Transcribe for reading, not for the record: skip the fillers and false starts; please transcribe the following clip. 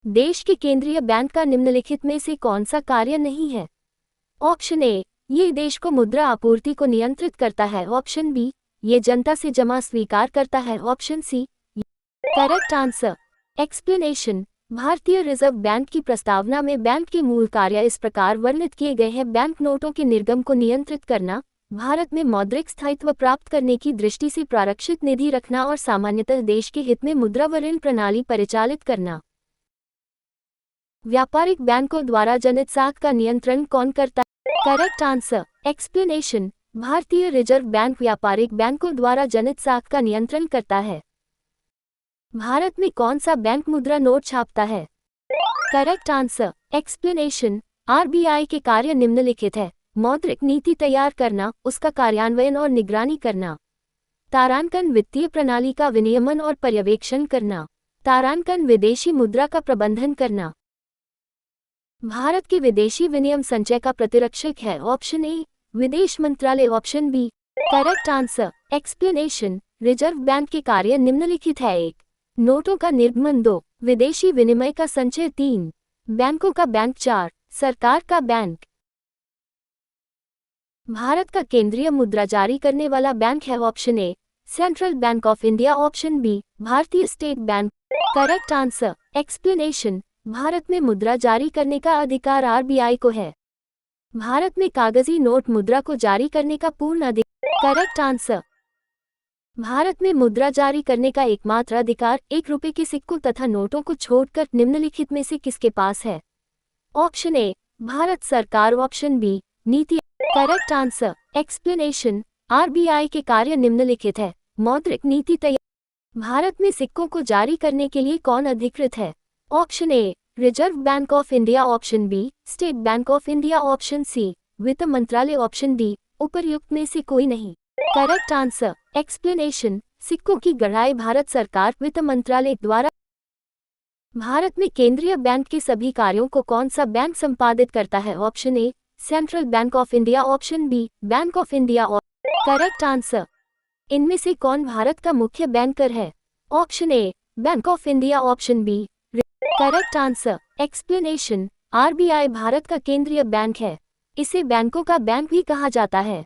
देश के केंद्रीय बैंक का निम्नलिखित में से कौन सा कार्य नहीं है? ऑप्शन ए, ये देश को मुद्रा आपूर्ति को नियंत्रित करता है। ऑप्शन बी, ये जनता से जमा स्वीकार करता है। Option C. Correct answer. Explanation. भारतीय रिजर्व बैंक की प्रस्तावना में बैंक के मूल कार्य इस प्रकार वर्णित किए गए हैं। बैंक नोटों के निर्गम को नियंत्रित करना, भारत में मौद्रिक स्थायित्व प्राप्त करने की दृष्टि से प्रारक्षित निधि रखना और सामान्यतः देश के हित में मुद्रा व ऋण प्रणाली परिचालित करना। व्यापारिक बैंकों द्वारा जनित साख का नियंत्रण कौन करता है? Correct answer. एक्सप्लेनेशन। भारतीय रिजर्व बैंक व्यापारिक बैंकों द्वारा जनित साख का नियंत्रण करता है। भारत में कौन सा बैंक मुद्रा नोट छापता है? Correct answer. एक्सप्लेनेशन। आरबीआई के कार्य निम्नलिखित है। मौद्रिक नीति तैयार करना, उसका कार्यान्वयन और निगरानी करना, तारांकन वित्तीय प्रणाली का विनियमन और पर्यवेक्षण करना, तारांकन विदेशी मुद्रा का प्रबंधन करना। भारत के विदेशी विनिमय संचय का प्रतिरक्षक है। ऑप्शन ए, विदेश मंत्रालय। Option B. Correct answer. Explanation. Reserve bank के कार्य निम्नलिखित है। 1, नोटों का निर्गमन। 2, विदेशी विनिमय का संचय। 3, बैंकों का बैंक। 4, सरकार का बैंक। भारत का केंद्रीय मुद्रा जारी करने वाला बैंक है। Option A, central bank of India. Option B, Bharatiya state bank. Correct answer. Explanation. Bharat में मुद्रा जारी करने का अधिकार आरबीआई को है। भारत में कागजी नोट मुद्रा को जारी करने का पूर्ण अधिकार। Correct answer. भारत में मुद्रा जारी करने का एकमात्र अधिकार 1 रुपए के सिक्कों तथा नोटों को छोड़कर निम्नलिखित में से किसके पास है? ऑप्शन ए, भारत सरकार। ऑप्शन बी, नीति। Correct answer. एक्सप्लेनेशन। आरबीआई के कार्य निम्नलिखित है। मौद्रिक नीति तैयार। भारत में सिक्कों को जारी करने के लिए कौन अधिकृत है? Option A, reserve bank of India. Option B, state bank of India. Option C, वित्त मंत्रालय। ऑप्शन डी, उपर्युक्त में से कोई नहीं। Correct answer. एक्सप्लेनेशन। सिक्कों की गढ़ाई भारत सरकार वित्त मंत्रालय द्वारा। भारत में केंद्रीय बैंक के सभी कार्यों को कौन सा बैंक संपादित करता है? Option A, central bank of India. Option B, bank of India. Correct answer. इनमें से कौन भारत का मुख्य बैंकर है? Option A, bank of India. Option B. Correct answer. Explanation. RBI भारत का केंद्रीय बैंक है। इसे बैंकों का बैंक भी कहा जाता है।